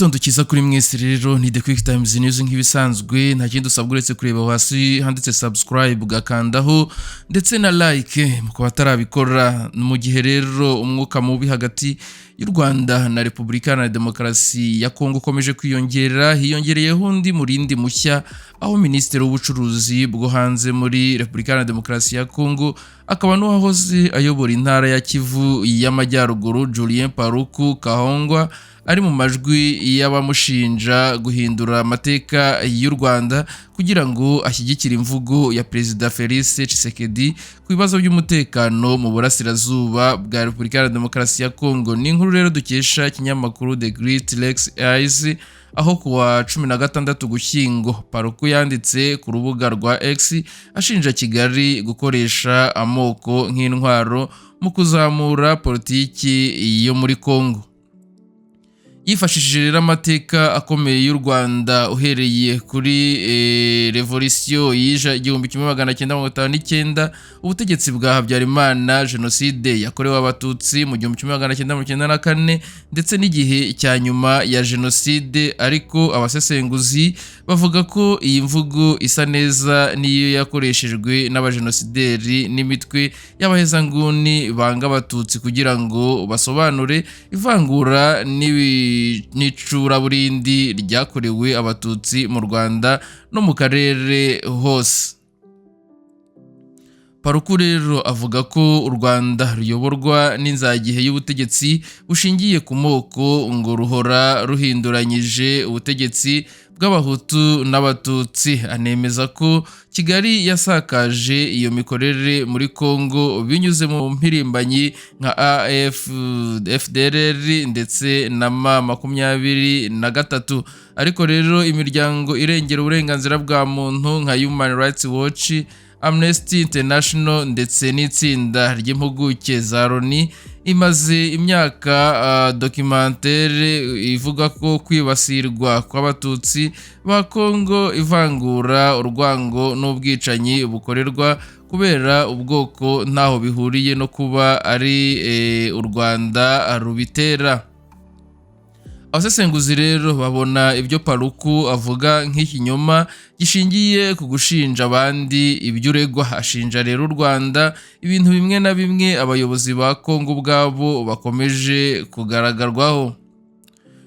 Igitondo cyiza kuri mwese rero ni the QuickTimes news nk'ibisanzwe nta kindi usabwa uretse kureba hasi handitse subscribe ugakandaho ndetse na like mu batarabikora. Mu gihe rero umwuka mubi hagati y'u Rwanda na Repubulika na Demokarasi ya Congo ukomeje kwiyongera, hiyongereyeho undi murindi mushya aho Minisitiri w'Ubucuruzi bwo hanze muri Repubulika na Demokarasi ya Congo akaba n'uwahoze ayobora intara ya Kivu y'Amajyaruguru Julien Paluku ari mu majwi y'abamushinja guhindura amateka y'u Rwanda kugira ngo ashyigikire imvugo ya Perezida Felix Tshisekedi ku bibazo by'umutekano mu burasirazuba bwa Repubulika ya Demokarasi ya Congo. Ni inkuru rero dukesha ikinyamakuru The Great Lakes Eyes, aho kuwa 16 Gushyingo Paluku yanditse ku rubuga rwa X ashinja Kigali gukoresha amoko nk'intwaro mu kuzamura politiki yo muri Congo. Yifashishije rero amateka akomeye y'u Rwanda uhereye kuri revolution y'ija 1959, ubutegetsi bwa Habyarimana, jenoside yakorewe abatutsi mu 1994 ndetse n'igihe cya nyuma ya jenoside. Ariko abasesenguzi bavuga ko iyi mvugo isa neza niyo yakoreshejwe n'abajenosideri n'imitwe y'abahezanguni banga abatutsi kugira ngo basobanure ivangura n'icuraburindi ryakorewe abatutsi mu Rwanda no mu karere hose. Paluku rero avuga ko u Rwanda ruyoborwa n'inzagihe y'ubutegetsi bushingiye ku moko ngo ruhora ruhinduranyije ubutegetsi bw'abahutu n'abatutsi. Anemeza ko Kigali yasakaje iyo mikorere muri Congo binyuze mu mpirimbanyi nka FDLR ndetse na M23. Ariko rero imiryango irengera uburenganzira bwa muntu nka Human Rights Watch, Amnesty International ndetse n'itsinda ry'impuguke za Loni imaze imyaka documentaire ivuga ko kwibasirwa kw'abatutsi ba Congo, ivangura, urwango n'ubwicanyi bukorerwa kubera ubwoko ntaho bihuriye no kuba ari u Rwanda rubitera. Abasesenguzi rero babona ibyo Paluku avuga nk'ikinyoma gishingiye ku gushinja abandi iby'uregwa. Ashinja rero u Rwanda ibintu bimwe na bimwe abayobozi ba Congo ubwabo bakomeje kugaragarwaho.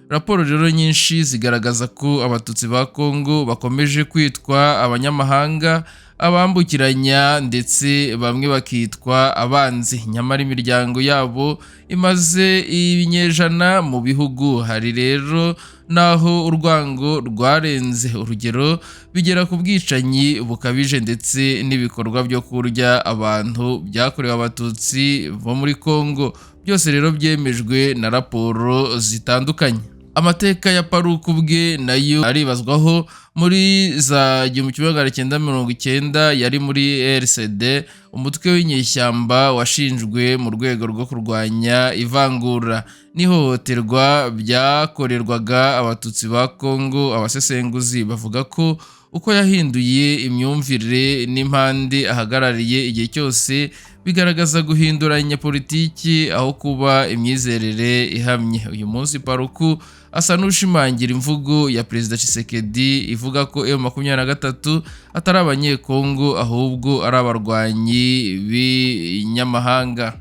Raporo rero nyinshi zigaragaza ko abatutsi ba Congo bakomeje kwitwa abanyamahanga, abambukiranya ndetse bamwe bakitwa abanzi, nyamara imiryango yabo imaze ibinyejana mu bihugu. Hari rero naho urwango rwarenze urugero bigera ku bwicanyi bukabije ndetse n'ibikorwa byo kurya abantu byakorewe abatutsi bo muri Congo. Byose rero byemejwe na raporo zitandukanye. Amateka ya Paluku bwe nayo aribazwaho. Muri za 1990 yari muri RCD, umutwe w'inyeshyamba washinjwe mu rwego rwo kurwanya ivangura n'ihohoterwa byakorerwaga abatutsi ba Congo. Abasesenguzi bavuga ko uko yahinduye imyumvire n'impande ahagarariye igihe cyose bigaragaza guhinduranya politiki aho kuba imyizerere ihamye. Uyu munsi Paluku asa n'ushimangira imvugo ya Perezida Tshisekedi ivuga ko M23 atari abanyekongo ahubwo ari abarwanyi b'inyamahanga.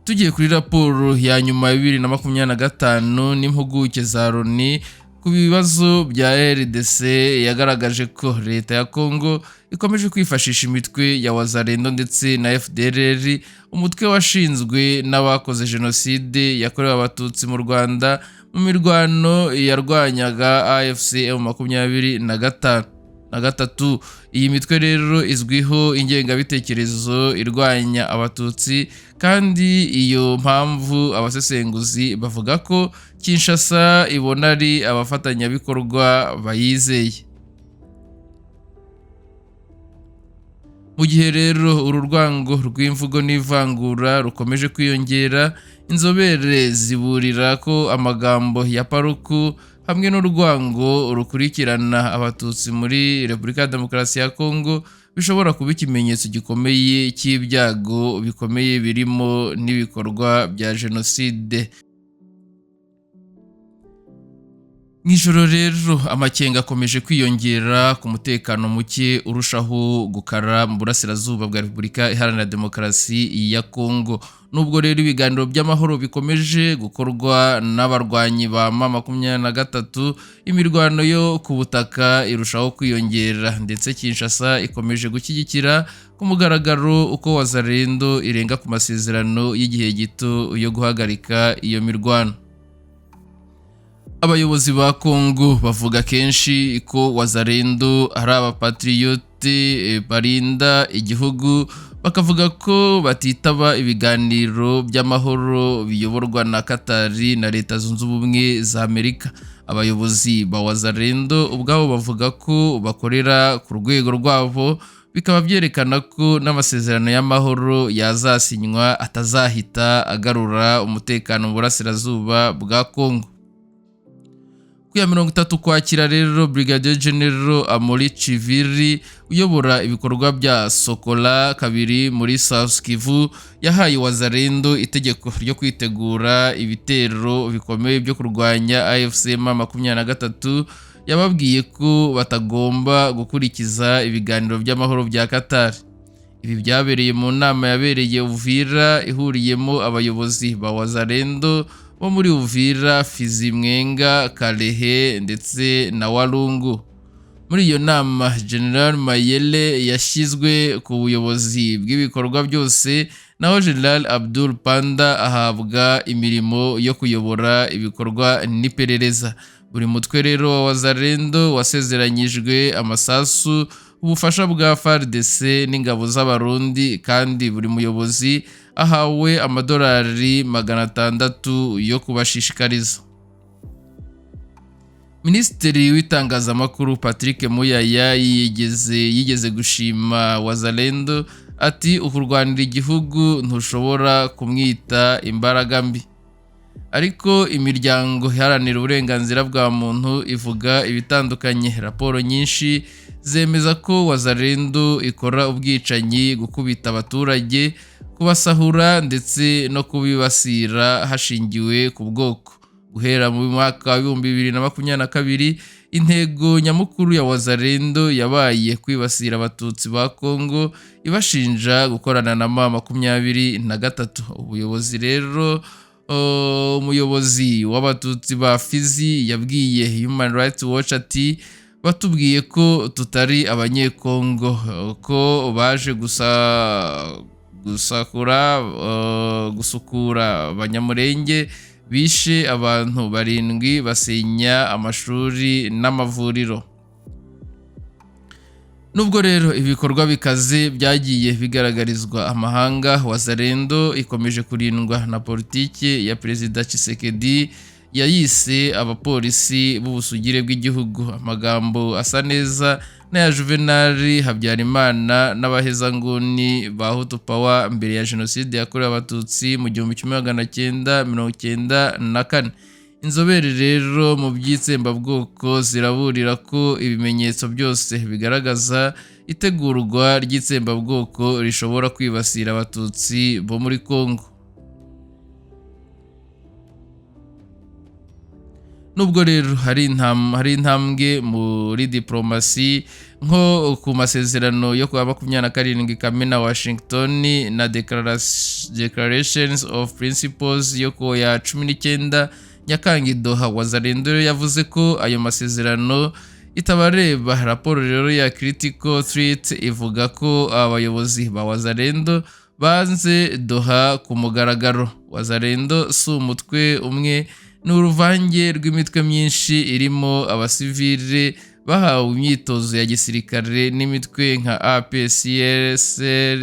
Tugiye kuri raporo ya nyuma ya 2025 n'impuguke za Loni ku bibazo bya RDC yagaragaje ko leta ya Congo ikomeje kwifashisha imitwe ya Wazalendo ndetse na FDLR, umutwe washinzwe n'abakoze jenoside yakorewe abatutsi mu Rwanda mu mirwano yarwanyaga AFC M23. Iyi mitwe rero izwiho ingengabitekerezo irwanya abatutsi, kandi iyo mpamvu abasesenguzi bavuga ko Kinshasa ibona ari abafatanyabikorwa bayizeye. Mu gihe rero uru rwango rw'imvugo n'ivangura rukomeje kwiyongera, inzobere ziburira ko amagambo ya Paluku hamwe n'urwango rukurikirana abatutsi muri Repubulika ya Demokarasi ya Congo bishobora kuba ikimenyetso gikomeye cy'ibyago bikomeye birimo n'ibikorwa bya jenoside. Mw'ijoro rero amakenga akomeje kwiyongera ku mutekano muke urushaho gukara mu burasirazuba bwa Repubulika Iharanira Demokarasi ya Congo. Nubwo rero ibiganiro by'amahoro bikomeje gukorwa n'abarwanyi ba M23, imirwano yo ku butaka irushaho kwiyongera ndetse Kinshasa ikomeje gushyigikira ku mugaragaro uko wazalendo irenga ku masezerano y'igihe gito yo guhagarika iyo mirwano. Abayobozi ba Congo bavuga kenshi ko wazalendo ari abapatriote barinda igihugu, bakavuga ko batitaba ibiganiro by'amahoro biyoborwa na Katari na Leta Zunze Ubumwe za Amerika. Abayobozi ba wazalendo ubwabo bavuga ko bakorera ku rwego rwabo, bikaba byerekana ko n'amasezerano y'amahoro yazasinywa atazahita agarura umutekano mu burasirazuba bwa Congo. Ku ya 30 Ukwakira rero Brigadier General Amuri Chiviri uyobora ibikorwa bya Sokola kabiri muri South Kivu yahaye wazalendo itegeko ryo kwitegura ibitero bikomeye byo kurwanya AFC M23. Yababwiye ko batagomba gukurikiza ibiganiro by'amahoro bya Qatar. Ibi byabereye mu nama yabereye Uvira ihuriyemo abayobozi ba wazalendo bo muri Uvira, Fizi, Mwenga, Kalehe ndetse na Walungu. Muri iyo nama General Mayele yashyizwe ku buyobozi bw'ibikorwa byose, naho General Abdul Panda ahabwa imirimo yo kuyobora ibikorwa n'iperereza. Buri mutwe rero wa wazalendo wasezeranyijwe amasasu, ubufasha bwa FARDC n'ingabo z'abarundi, kandi buri muyobozi ahawe amadolari 600 yo kubashishikariza. Minisitiri w'itangazamakuru Patrick Muyaya yigeze gushima wazalendo ati ukurwanira igihugu ntushobora kumwita imbaraga mbi. Ariko imiryango iharanira uburenganzira bwa muntu ivuga ibitandukanye. Raporo nyinshi zemeza ko wazalendo ikora ubwicanyi, gukubita abaturage, kubasahura ndetse no kubibasira hashingiwe ku bwoko. Guhera mu mwaka wa 2022 intego nyamukuru ya wazalendo yabaye kwibasira abatutsi ba Congo, ibashinja gukorana na M23. Ubuyobozi rero umuyobozi w'abatutsi ba Fizi yabwiye Human Rights Watch ati batubwiye ko tutari abanyekongo, ko baje gusukura abanyamurenge, bishe abantu 7, basenya amashuri n'amavuriro. Nubwo rero ibikorwa bikaze byagiye bigaragarizwa amahanga, wazalendo ikomeje kurindwa na politiki ya Perezida Tshisekedi yayise abapolisi b'ubusugire bw'igihugu. Amagambo asa neza n'aya Juvenal Habyarimana n'abahezanguni ba Hutu Power mbere ya Jenoside yakorewe abatutsi mu 1994. Inzobere rero mu by'itsembabwoko ziraburira ko ibimenyetso byose bigaragaza itegurwa ry'itsembabwoko rishobora kwibasira abatutsi bo muri Congo. Nubwo rero hari intambwe muri diplomasi nko ku masezerano yo kuwa 27 Kamena Washington na Declarations of Principles yo kuwa ya 19 Nyakanga Doha, wazalendo yavuze ko ayo masezerano itabareba. Raporo rero ya Critical Threat ivuga ko abayobozi ba wazalendo banze Doha ku mugaragaro. Wazalendo si umutwe umwe, ni uruvange rw'imitwe myinshi irimo abasivile bahawe imyitozo ya gisirikare n'imitwe nka APCSR,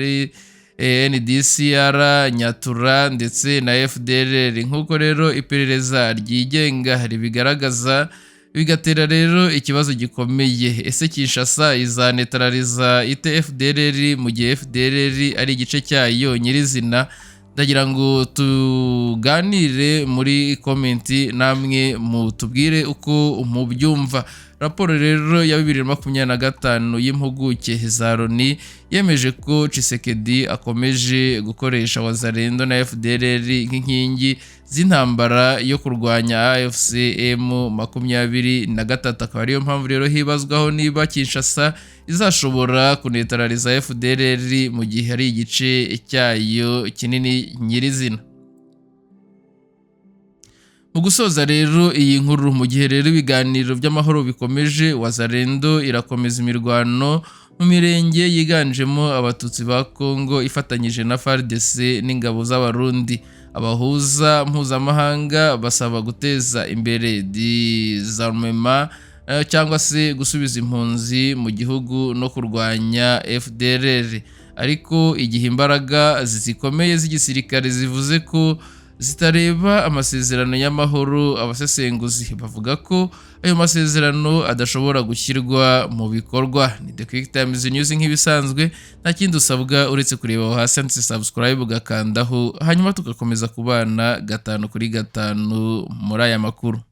NDCR, Nyatura ndetse na FDLR. Nk'uko rero iperereza ryigenga ribigaragaza, bigatera rero ikibazo gikomeye. Ese Kinshasa izanetraliza ite FDLR mu gihe FDLR ari igice cyayo nyirizina? Ndagira ngo tuganire muri komenti, namwe mutubwire uko mubyumva. raporo rero ya 2025 y'impuguke za Loni yemeje ko Tshisekedi akomeje gukoresha wazalendo na FDLR nk'inkingi z'intambara yo kurwanya AFC M23. Akaba ariyo mpamvu rero hibazwaho niba Kinshasa izashobora kunetraliza FDLR mu gihe ari igice cyayo kinini nyirizina. Mu gusoza rero iyi nkuru, mu gihe rero ibiganiro by'amahoro bikomeje, wazalendo irakomeza imirwano mu mirenge yiganjemo abatutsi ba Congo ifatanyije na FARDC n'ingabo z'abarundi. Abahuza mpuzamahanga basaba guteza imbere disarmement cyangwa se gusubiza impunzi mu gihugu no kurwanya FDLR, ariko igihe imbaraga zikomeye z'igisirikare zivuze ko zitareba amasezerano y'amahoro, abasesenguzi bavuga ko ayo masezerano adashobora gushyirwa mu bikorwa. Ni The QuickTimes News nk'ibisanzwe, nta kindi usabwa uretse kureba aho hasi handitse subscribe ugakandaho, hanyuma tugakomeza kubana 5 kuri 5 muri aya makuru.